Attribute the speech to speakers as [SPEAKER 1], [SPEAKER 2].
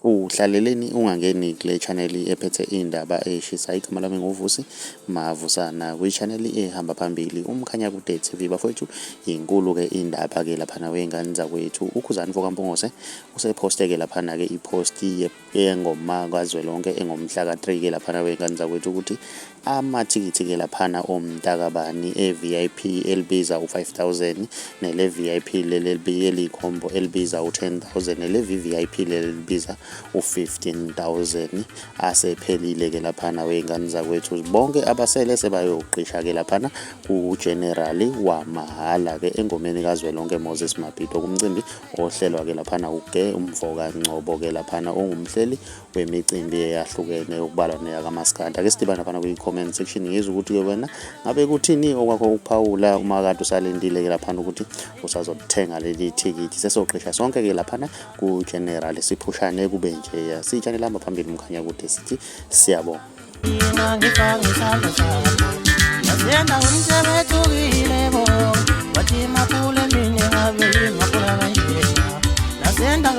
[SPEAKER 1] Uhlaleleni ungangeni kule channel ephethe indaba eshisa. Igama lami nguVusi Mavusana, kwi-channel ehamba phambili umkhanya kude TV. Bafowethu, inkulu ke indaba ke laphana wengane zakwethu uKhuzani Mfokampongose useposte ke laphana ke ipost yengoma kazwelonke engomhla ka-3 ke laphana wengane zakwethu ukuthi amathikithi ke laphana omntakabani e-VIP elibiza u-5,000 nele VIP leli elikhombo elibiza u-10,000 nele VVIP lelibiza u-15,000 asephelile ke laphana wengane zakwethu. Bonke abasele sebayoqisha ke laphana ku-general wamahala ke engomeni kazwelonke Moses Mabhida kumcimbi ohlelwa ke laphana uke umfoka Ngcobo ke laphana ongumhleli wemicimbi eyahlukene ukubalwa neyakamaskandi. Ake sidibane phana kwi-comment section ngizwe ukuthi ke wena ngabe kuthini okwakho ukuphawula uma kade usalindile ke laphana ukuthi usazothenga leli ticket. Sesoqisha sonke ke laphana ku-general siphushane kube nje siyitshane lamba phambili umkhanya kude sithi siyabonga. Nasenda